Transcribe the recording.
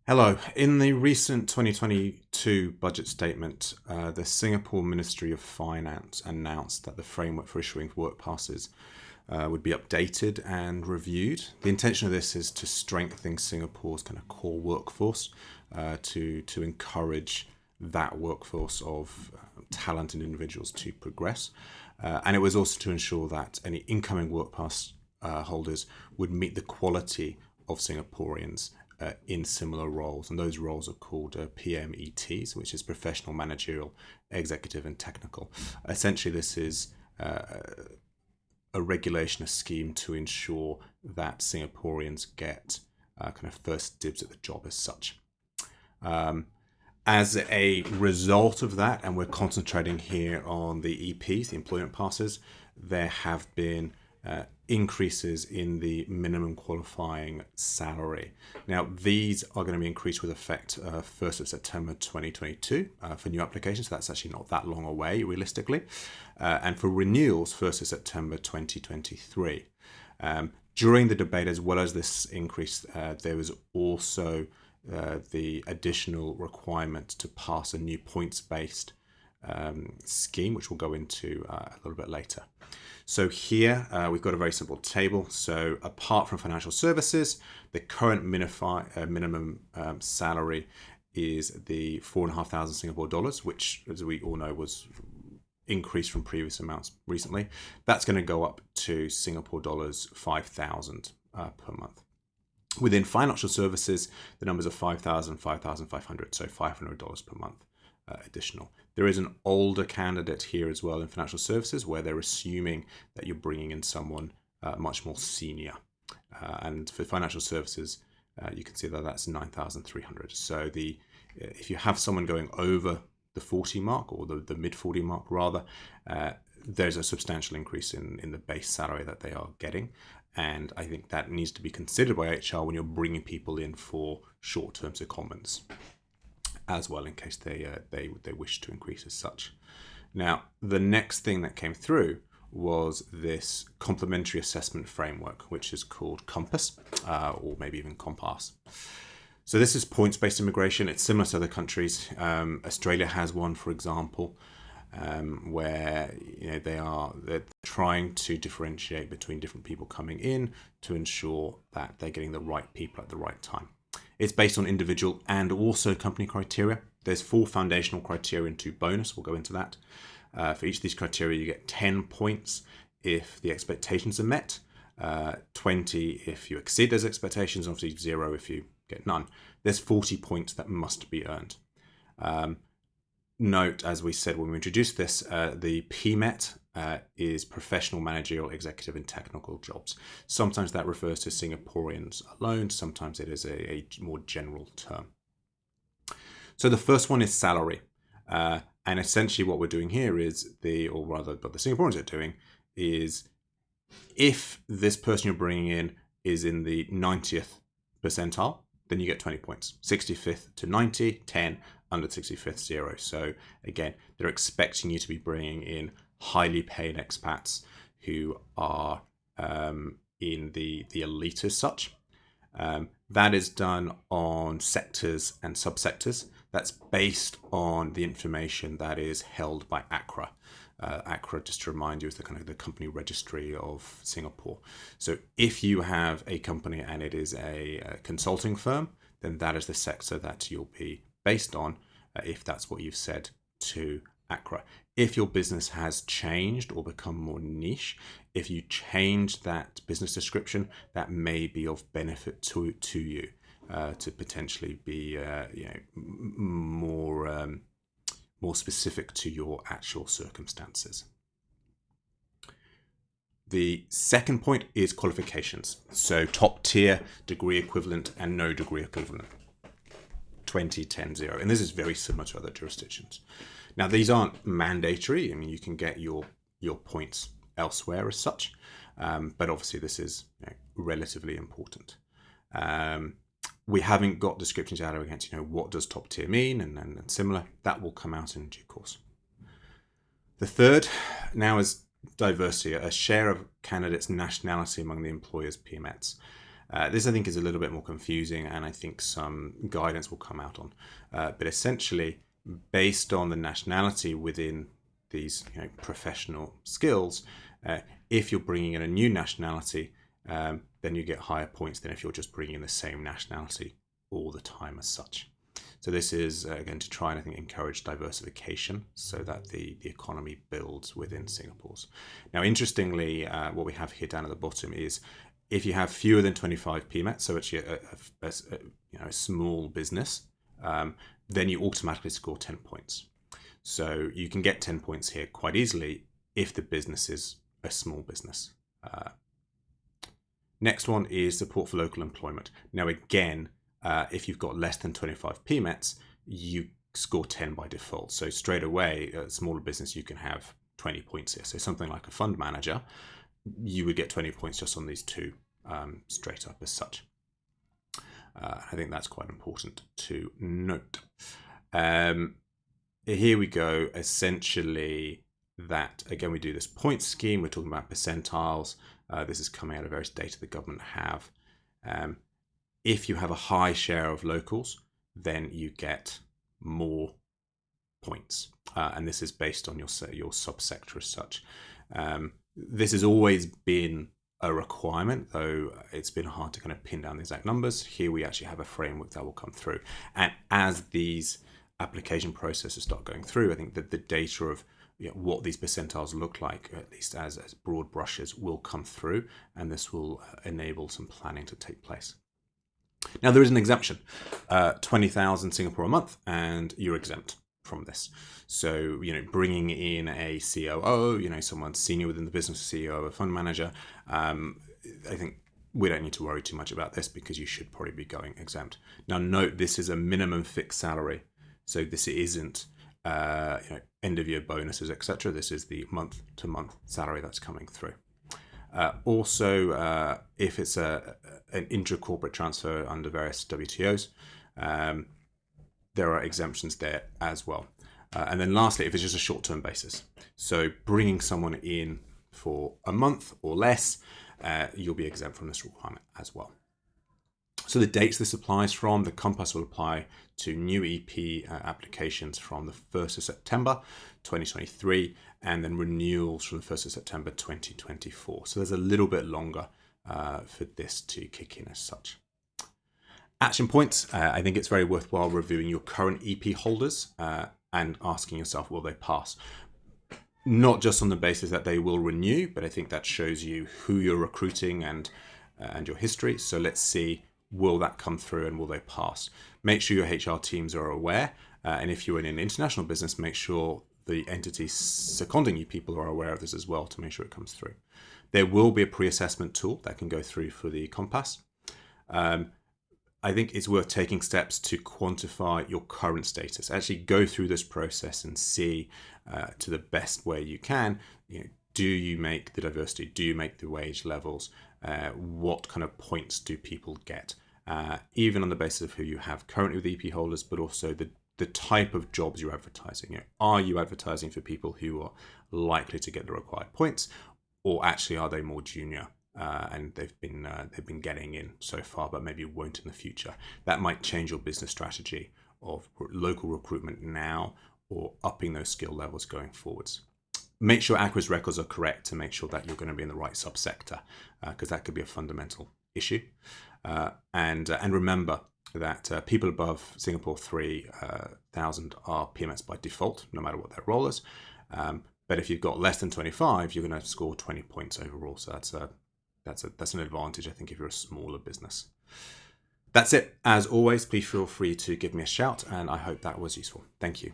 Hello. In the recent 2022 budget statement, the Singapore Ministry of Finance announced that the framework for issuing work passes would be updated and reviewed. The intention of this is to strengthen Singapore's kind of core workforce, to encourage that workforce of talented individuals to progress. And it was also to ensure that any incoming work pass holders would meet the quality of Singaporeans in similar roles, and those roles are called PMETs, which is professional, managerial, executive, and technical. Essentially, this is a regulation, a scheme to ensure that Singaporeans get kind of first dibs at the job as such. As a result of that, and we're concentrating here on the EPs, the employment passes, there have been increases in the minimum qualifying salary. Now, these are going to be increased with effect 1st of September 2022 for new applications. So that's actually not that long away, realistically. And for renewals, 1st of September 2023. During the debate, as well as this increase, there was also the additional requirement to pass a new points-based scheme, which we'll go into a little bit later. So here we've got a very simple table. So apart from financial services, the current minimum salary is the 4,500 Singapore dollars, which, as we all know, was increased from previous amounts recently. That's going to go up to Singapore dollars 5,000 per month. Within financial services, the numbers are 5,000, 5,500, so $500 per month. Additional. There is an older candidate here as well in financial services where they're assuming that you're bringing in someone much more senior. And for financial services, you can see that that's 9,300. So if you have someone going over the 40 mark, or the mid 40 mark rather, there's a substantial increase in the base salary that they are getting. And I think that needs to be considered by HR when you're bringing people in for short-term secondments as well, in case they wish to increase as such. Now, the next thing that came through was this complementary assessment framework, which is called Compass, or maybe even Compass. So this is points-based immigration. It's similar to other countries. Australia has one, for example, where they're trying to differentiate between different people coming in to ensure that they're getting the right people at the right time. It's based on individual and also company criteria. There's 4 foundational criteria and 2 bonus. We'll go into that. For each of these criteria, you get 10 points if the expectations are met, 20 if you exceed those expectations, obviously 0 if you get none. There's 40 points that must be earned. Note, as we said when we introduced this, the PMET is professional, managerial, executive, and technical jobs. Sometimes that refers to Singaporeans alone. Sometimes it is a more general term. So the first one is salary. And essentially what we're doing here is what the Singaporeans are doing is, if this person you're bringing in is in the 90th percentile, then you get 20 points. 65th to 90, 10, under 65th, 0. So again, they're expecting you to be bringing in highly paid expats who are in the elite as such. That is done on sectors and subsectors. That's based on the information that is held by ACRA. ACRA, just to remind you, is the company registry of Singapore. So if you have a company and it is a consulting firm, then that is the sector that you'll be based on, if that's what you've said to ACRA. If your business has changed or become more niche, if you change that business description, that may be of benefit to you, to potentially be more specific to your actual circumstances. The second point is qualifications. So top tier, degree equivalent, and no degree equivalent. 20, 10, 0. And this is very similar to other jurisdictions. Now, these aren't mandatory. I mean, you can get your points elsewhere as such. But obviously, this is relatively important. We haven't got descriptions out against, what does top tier mean and similar. That will come out in due course. The third now is diversity, a share of candidates' nationality among the employer's PMETs. This, I think, is a little bit more confusing, and I think some guidance will come out on. But essentially, based on the nationality within these professional skills, if you're bringing in a new nationality, then you get higher points than if you're just bringing in the same nationality all the time as such. So this is, again, to try and, I think, encourage diversification so that the economy builds within Singapore's. Now, interestingly, what we have here down at the bottom is if you have fewer than 25 PMET, so actually a small business, then you automatically score 10 points. So you can get 10 points here quite easily if the business is a small business. Next one is support for local employment. Now, again, if you've got less than 25 PMETs, you score 10 by default. So straight away, a smaller business, you can have 20 points here. So something like a fund manager, you would get 20 points just on these two straight up as such. I think that's quite important to note. Here we go. Essentially, that again, we do this point scheme. We're talking about percentiles. This is coming out of various data the government have. If you have a high share of locals, then you get more points. And this is based on your subsector as such. This has always been a requirement, though it's been hard to kind of pin down the exact numbers. Here we actually have a framework that will come through. And as these application processes start going through, I think that the data of what these percentiles look like, at least as broad brushes, will come through, and this will enable some planning to take place. Now, there is an exemption, 20,000 Singapore a month, and you're exempt from this. So, bringing in a COO, someone senior within the business, CEO, a fund manager, I think we don't need to worry too much about this because you should probably be going exempt. Now, note, this is a minimum fixed salary. So this isn't, end of year bonuses, etc. This is the month to month salary that's coming through. Also, if it's an intra-corporate transfer under various WTOs, there are exemptions there as well. And then lastly, if it's just a short-term basis. So bringing someone in for a month or less, you'll be exempt from this requirement as well. So the dates this applies from, the Compass will apply to new EP applications from the 1st of September 2023, and then renewals from the 1st of September 2024. So there's a little bit longer for this to kick in as such. Action points, I think it's very worthwhile reviewing your current EP holders and asking yourself, will they pass? Not just on the basis that they will renew, but I think that shows you who you're recruiting and your history. So let's see, will that come through and will they pass? Make sure your HR teams are aware. And if you're in an international business, make sure the entities seconding you people are aware of this as well to make sure it comes through. There will be a pre-assessment tool that can go through for the Compass. I think it's worth taking steps to quantify your current status. Actually go through this process and see to the best way you can, do you make the diversity? Do you make the wage levels? What kind of points do people get? Even on the basis of who you have currently with EP holders, but also the type of jobs you're advertising. Are you advertising for people who are likely to get the required points, or actually are they more junior? And they've been getting in so far, but maybe won't in the future. That might change your business strategy of local recruitment now or upping those skill levels going forwards. Make sure Aqua's records are correct to make sure that you're going to be in the right subsector, because that could be a fundamental issue. And remember that people above Singapore 3,000 are PMS by default, no matter what their role is. But if you've got less than 25, you're going to score 20 points overall. So that's an advantage, I think, if you're a smaller business. That's it. As always, please feel free to give me a shout, and I hope that was useful. Thank you.